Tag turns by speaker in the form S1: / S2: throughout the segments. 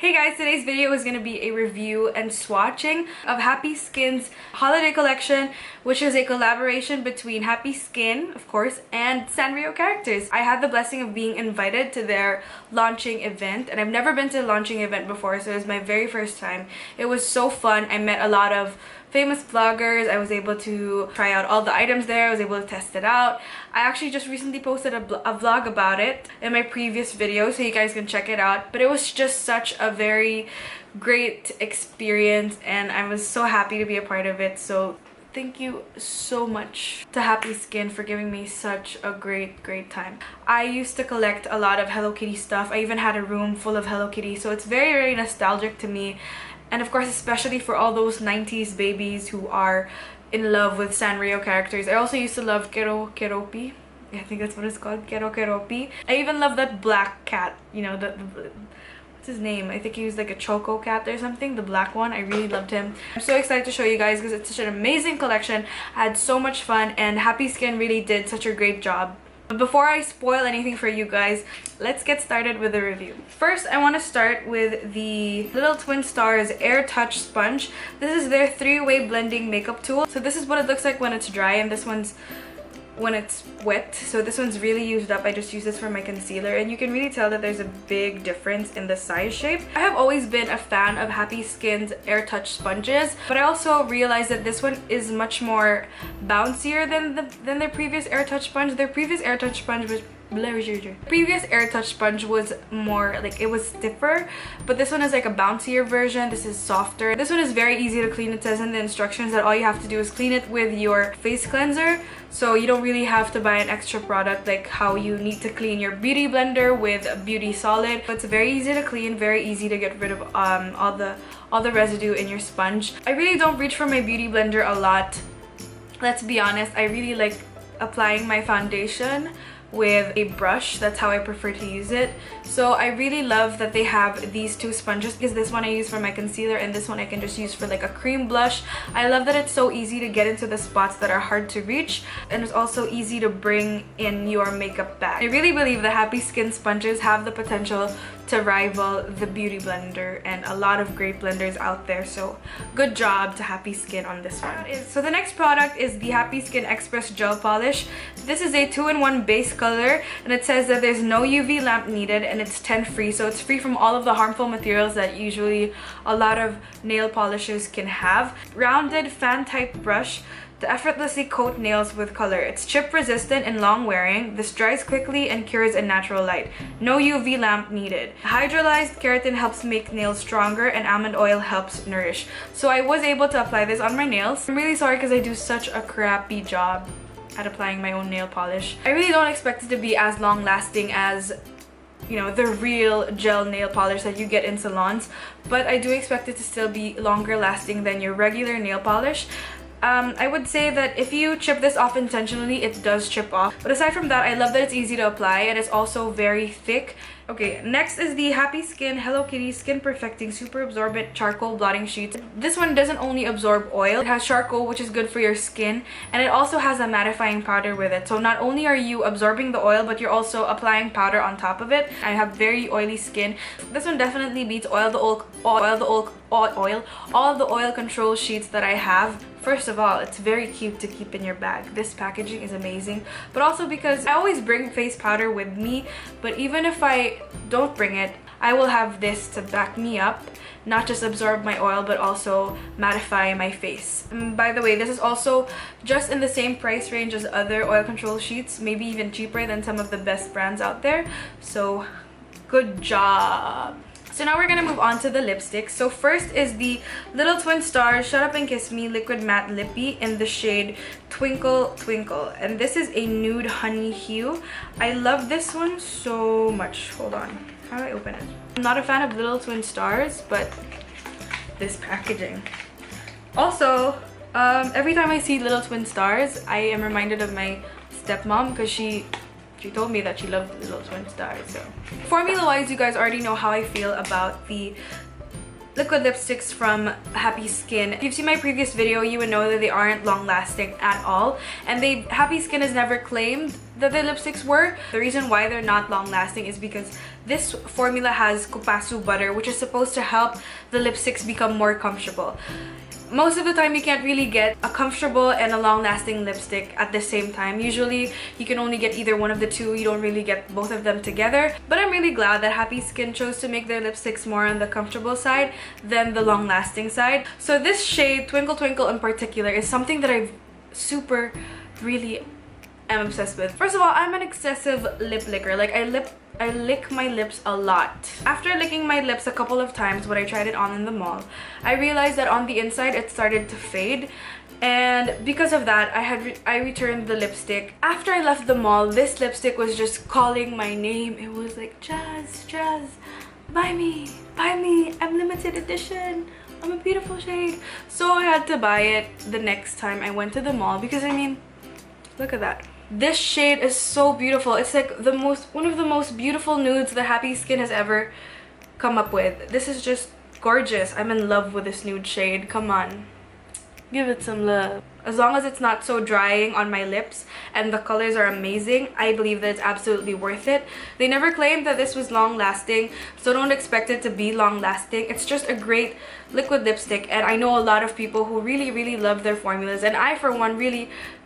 S1: Hey guys, today's video is going to be a review and swatching of Happy Skin's holiday collection, which is a collaboration between Happy Skin, of course, and Sanrio characters. I had the blessing of being invited to their launching event, and I've never been to a launching event before, so it was my very first time. It was so fun. I met a lot of famous vloggers. I was able to try out all the items there. I was able to test it out. I actually just recently posted a vlog about it in my previous video, so you guys can check it out. But it was just such a very great experience, and I was so happy to be a part of it. So thank you so much to Happy Skin for giving me such a great time. I used to collect a lot of Hello Kitty stuff. I even had a room full of Hello Kitty, so it's very nostalgic to me. And of course, especially for all those 90s babies who are in love with Sanrio characters. I also used to love Keropi. I think that's what it's called, Keropi. I even love that black cat, you know, what's his name? I think he was like a Choco cat or something, the black one. I really loved him. I'm so excited to show you guys because it's such an amazing collection. I had so much fun, and Happy Skin really did such a great job. But before I spoil anything for you guys, let's get started with the review. First, I want to start with the Little Twin Stars Air Touch Sponge. This is their 3-way blending makeup tool. So this is what it looks like when it's dry, and this one's when it's wet. So this one's really used up. I just use this for my concealer, and you can really tell that there's a big difference in the size shape. I have always been a fan of Happy Skin's Air Touch sponges, but I also realized that this one is much more bouncier than their previous Air Touch sponge. Their previous Air Touch sponge was more like, it was stiffer, but this one is like a bouncier version. This is softer. This one is very easy to clean. It says in the instructions that all you have to do is clean it with your face cleanser, so you don't really have to buy an extra product like how you need to clean your beauty blender with a beauty solid. But it's very easy to clean, very easy to get rid of all the residue in your sponge. I really don't reach for my beauty blender a lot, let's be honest. I really like applying my foundation with a brush. That's how I prefer to use it. So I really love that they have these two sponges, because this one I use for my concealer and this one I can just use for like a cream blush. I love that it's so easy to get into the spots that are hard to reach, and it's also easy to bring in your makeup bag. I really believe that Happy Skin sponges have the potential to rival the Beauty Blender and a lot of great blenders out there, so good job to Happy Skin on this one. So the next product is the Happy Skin Express Gel Polish. This is a 2-in-1 base color, and it says that there's no UV lamp needed, and it's 10 free, so it's free from all of the harmful materials that usually a lot of nail polishes can have. Rounded fan type brush to effortlessly coat nails with color. It's chip resistant and long wearing. This dries quickly and cures in natural light. No UV lamp needed. Hydrolyzed keratin helps make nails stronger, and almond oil helps nourish. So I was able to apply this on my nails. I'm really sorry because I do such a crappy job at applying my own nail polish. I really don't expect it to be as long lasting as, you know, the real gel nail polish that you get in salons, but I do expect it to still be longer lasting than your regular nail polish. I would say that if you chip this off intentionally, it does chip off. But aside from that, I love that it's easy to apply, and it's also very thick. Okay, next is the Happy Skin Hello Kitty Skin Perfecting Super Absorbent Charcoal Blotting Sheets. This one doesn't only absorb oil, it has charcoal, which is good for your skin, and it also has a mattifying powder with it. So not only are you absorbing the oil, but you're also applying powder on top of it. I have very oily skin. This one definitely beats all the oil control sheets that I have. First of all, it's very cute to keep in your bag. This packaging is amazing, but also because I always bring face powder with me, but even if I don't bring it, I will have this to back me up, not just absorb my oil, but also mattify my face. And by the way, this is also just in the same price range as other oil control sheets, maybe even cheaper than some of the best brands out there. So good job. So now we're gonna move on to the lipsticks. So first is the Little Twin Stars Shut Up and Kiss Me Liquid Matte Lippy in the shade Twinkle. And this is a nude honey hue. I love this one so much. Hold on, how do I open it? I'm not a fan of Little Twin Stars, but this packaging. Also, every time I see Little Twin Stars, I am reminded of my stepmom, because she told me that she loved Little Twin Stars. So formula wise, you guys already know how I feel about the liquid lipsticks from Happy Skin. If you've seen my previous video, you would know that they aren't long lasting at all, and Happy Skin has never claimed that their lipsticks were. The reason why they're not long lasting is because this formula has kupasu butter, which is supposed to help the lipsticks become more comfortable. Most of the time, you can't really get a comfortable and a long-lasting lipstick at the same time. Usually, you can only get either one of the two. You don't really get both of them together. But I'm really glad that Happy Skin chose to make their lipsticks more on the comfortable side than the long-lasting side. So this shade, Twinkle Twinkle in particular, is something that I've really am obsessed with. First of all, I'm an excessive lip licker. Like, I lick my lips a lot. After licking my lips a couple of times when I tried it on in the mall, I realized that on the inside it started to fade, and because of that I returned the lipstick. After I left the mall, this lipstick was just calling my name. It was like, Jazz, Jazz, buy me, I'm limited edition, I'm a beautiful shade. So I had to buy it the next time I went to the mall because, I mean, look at that. This shade is so beautiful. It's like one of the most beautiful nudes that Happy Skin has ever come up with. This is just gorgeous. I'm in love with this nude shade. Come on, give it some love. As long as it's not so drying on my lips and the colors are amazing, I believe that it's absolutely worth it. They never claimed that this was long lasting, so don't expect it to be long lasting. It's just a great liquid lipstick, and I know a lot of people who really love their formulas, and I for one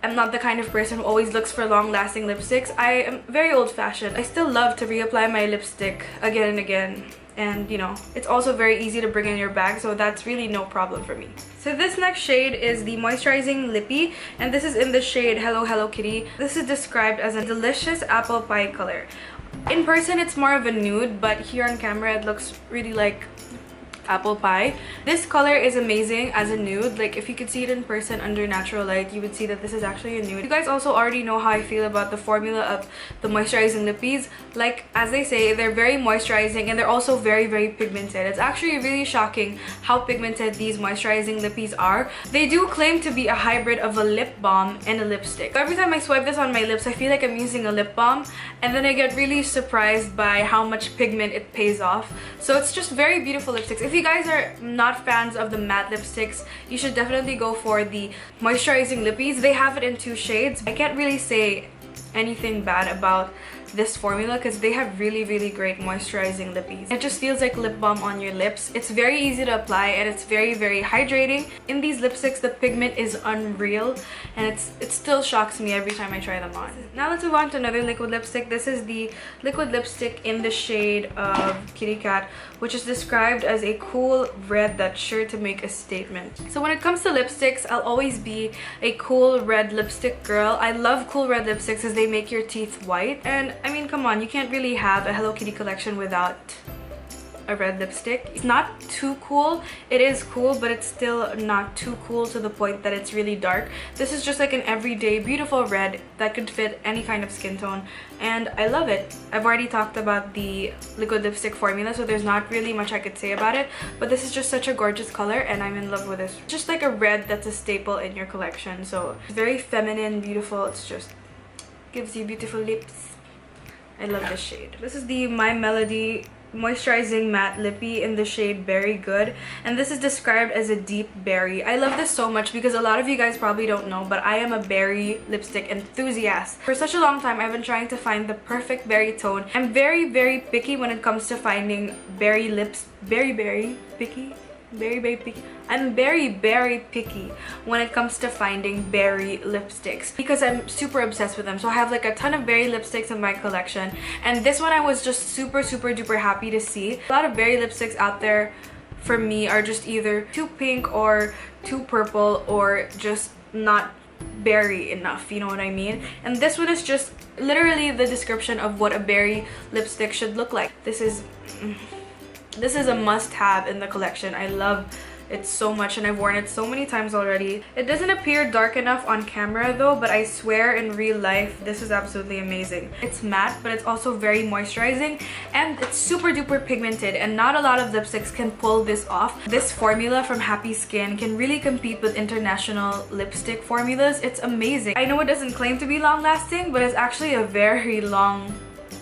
S1: I'm not the kind of person who always looks for long-lasting lipsticks. I am very old-fashioned. I still love to reapply my lipstick again and again. And, you know, it's also very easy to bring in your bag, so that's really no problem for me. So this next shade is the Moisturizing Lippy, and this is in the shade Hello Hello Kitty. This is described as a delicious apple pie color. In person, it's more of a nude, but here on camera, it looks really like apple pie. This color is amazing as a nude. Like, if you could see it in person under natural light, you would see that this is actually a nude. You guys also already know how I feel about the formula of the Moisturizing Lippies. Like, as they say, they're very moisturizing and they're also very pigmented. It's actually really shocking how pigmented these Moisturizing Lippies are. They do claim to be a hybrid of a lip balm and a lipstick. Every time I swipe this on my lips, I feel like I'm using a lip balm, and then I get really surprised by how much pigment it pays off. So it's just very beautiful lipsticks. If you guys are not fans of the matte lipsticks, you should definitely go for the Moisturizing Lippies. They have it in 2 shades. I can't really say anything bad about this formula because they have really great moisturizing lippies. It just feels like lip balm on your lips. It's very easy to apply and it's very hydrating. In these lipsticks, the pigment is unreal, and it still shocks me every time I try them on. Now let's move on to another liquid lipstick. This is the liquid lipstick in the shade of Kitty Cat, which is described as a cool red that's sure to make a statement. So when it comes to lipsticks, I'll always be a cool red lipstick girl. I love cool red lipsticks as they make your teeth white, and I mean, come on, you can't really have a Hello Kitty collection without a red lipstick. It's not too cool. It is cool, but it's still not too cool to the point that it's really dark. This is just like an everyday beautiful red that could fit any kind of skin tone, and I love it. I've already talked about the liquid lipstick formula, so there's not really much I could say about it, but this is just such a gorgeous color and I'm in love with this. Just like a red that's a staple in your collection. So it's very feminine, beautiful. It's just gives you beautiful lips. I love this shade. This is the My Melody Moisturizing Matte Lippy in the shade Berry Good, and this is described as a deep berry. I love this so much because a lot of you guys probably don't know, but I am a berry lipstick enthusiast. For such a long time, I've been trying to find the perfect berry tone. I'm very picky when it comes to finding berry lips. Very picky. I'm very picky when it comes to finding berry lipsticks because I'm super obsessed with them. So I have like a ton of berry lipsticks in my collection, and this one I was just super duper happy to see. A lot of berry lipsticks out there for me are just either too pink or too purple or just not berry enough, you know what I mean? And this one is just literally the description of what a berry lipstick should look like. This is a must-have in the collection. I love it so much and I've worn it so many times already. It doesn't appear dark enough on camera though, but I swear in real life this is absolutely amazing. It's matte, but it's also very moisturizing and it's super duper pigmented, and not a lot of lipsticks can pull this off. This formula from Happy Skin can really compete with international lipstick formulas. It's amazing. I know it doesn't claim to be long lasting, but it's actually a very long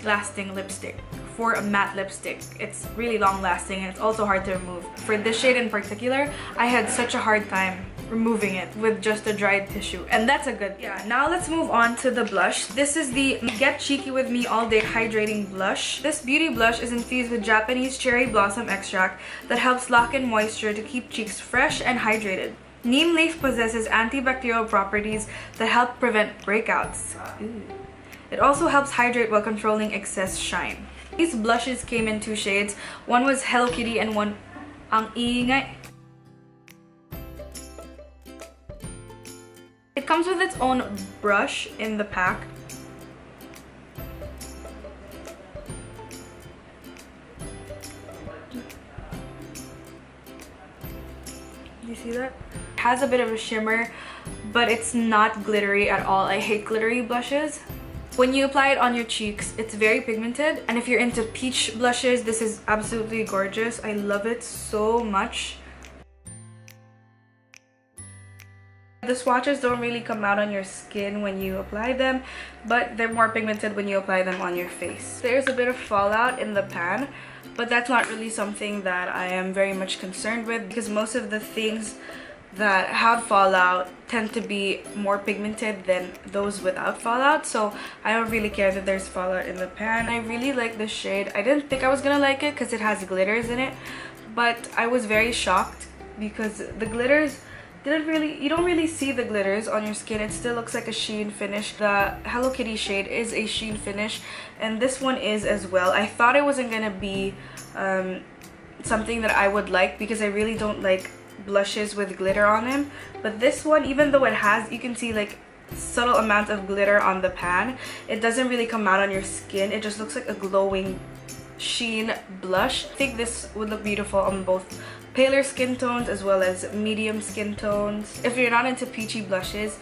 S1: lasting lipstick for a matte lipstick. It's really long lasting and it's also hard to remove. For this shade in particular, I had such a hard time removing it with just a dried tissue, and that's a good thing. Yeah, now let's move on to the blush. This is the Get Cheeky With Me All Day Hydrating Blush. This beauty blush is infused with Japanese cherry blossom extract that helps lock in moisture to keep cheeks fresh and hydrated. Neem leaf possesses antibacterial properties that help prevent breakouts. Ooh. It also helps hydrate while controlling excess shine. These blushes came in 2 shades. One was Hello Kitty and one Ang Ingay. It comes with its own brush in the pack. Do you see that? It has a bit of a shimmer, but it's not glittery at all. I hate glittery blushes. When you apply it on your cheeks, it's very pigmented, and if you're into peach blushes, this is absolutely gorgeous. I love it so much. The swatches don't really come out on your skin when you apply them, but they're more pigmented when you apply them on your face. There's a bit of fallout in the pan, but that's not really something that I am very much concerned with because most of the things that have fallout tend to be more pigmented than those without fallout, so I don't really care that there's fallout in the pan. I really like this shade. I didn't think I was gonna like it because it has glitters in it, but I was very shocked because the glitters you don't really see the glitters on your skin. It still looks like a sheen finish. The Hello Kitty shade is a sheen finish, and this one is as well. I thought it wasn't gonna be something that I would like because I really don't like blushes with glitter on them, but this one, even though it has, you can see like subtle amount of glitter on the pan, it doesn't really come out on your skin. It just looks like a glowing sheen blush. I think this would look beautiful on both paler skin tones as well as medium skin tones. If you're not into peachy blushes,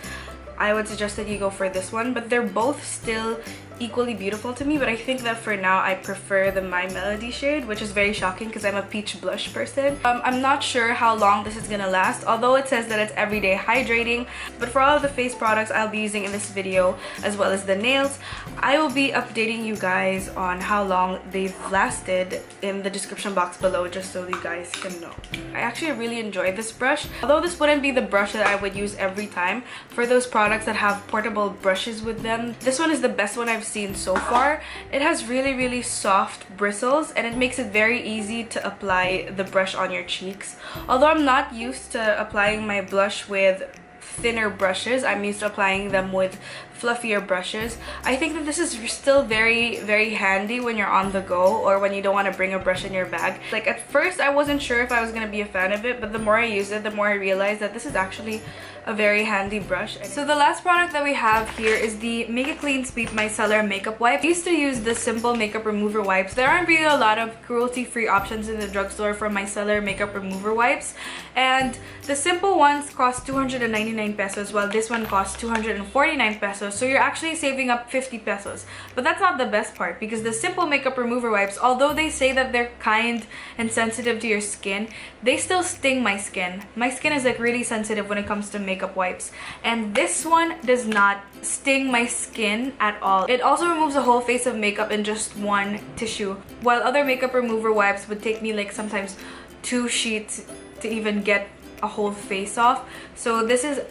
S1: I would suggest that you go for this one, but they're both still equally beautiful to me, but I think that for now I prefer the My Melody shade, which is very shocking because I'm a peach blush person. I'm not sure how long this is gonna last, although it says that it's everyday hydrating, but for all of the face products I'll be using in this video as well as the nails, I will be updating you guys on how long they've lasted in the description box below, just so you guys can know. I actually really enjoy this brush, although this wouldn't be the brush that I would use every time. For those products that have portable brushes with them, this one is the best one I've seen so far. It has really soft bristles and it makes it very easy to apply the brush on your cheeks. Although I'm not used to applying my blush with thinner brushes, I'm used to applying them with fluffier brushes. I think that this is still very handy when you're on the go or when you don't want to bring a brush in your bag. Like at first I wasn't sure if I was gonna be a fan of it, but the more I use it, the more I realized that this is actually a very handy brush. So the last product that we have here is the Make It Clean Sweet Micellar makeup wipe. I used to use the simple makeup remover wipes. There aren't really a lot of cruelty-free options in the drugstore for micellar makeup remover wipes, and the simple ones cost 299 pesos while this one costs 249 pesos, so you're actually saving up 50 pesos. But that's not the best part, because the simple makeup remover wipes, although they say that they're kind and sensitive to your skin, they still sting my skin. My skin is like really sensitive when it comes to makeup wipes, and this one does not sting my skin at all. It also removes a whole face of makeup in just one tissue, while other makeup remover wipes would take me like sometimes 2 sheets to even get a whole face off. So this is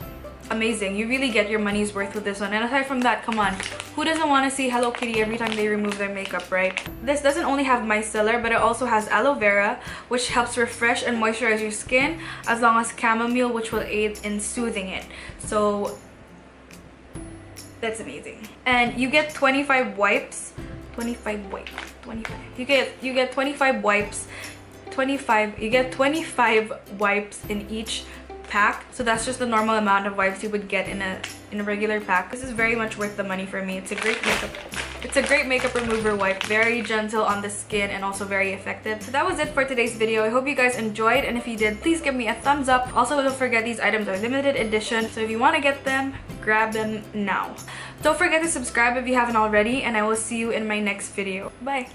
S1: amazing. You really get your money's worth with this one. And aside from that, come on, who doesn't want to see Hello Kitty every time they remove their makeup, right? This doesn't only have micellar, but it also has aloe vera, which helps refresh and moisturize your skin, as long as chamomile, which will aid in soothing it. So that's amazing. And you get 25 wipes. 25 wipes. 25. You get 25 wipes. You get 25 wipes in each pack, so that's just the normal amount of wipes you would get in a regular pack. This is very much worth the money for me. It's a great makeup remover wipe, very gentle on the skin and also very effective. So that was it for today's video. I hope you guys enjoyed, and if you did, please give me a thumbs up. Also, don't forget these items are limited edition, so if you want to get them, grab them now. Don't forget to subscribe if you haven't already, and I will see you in my next video. Bye.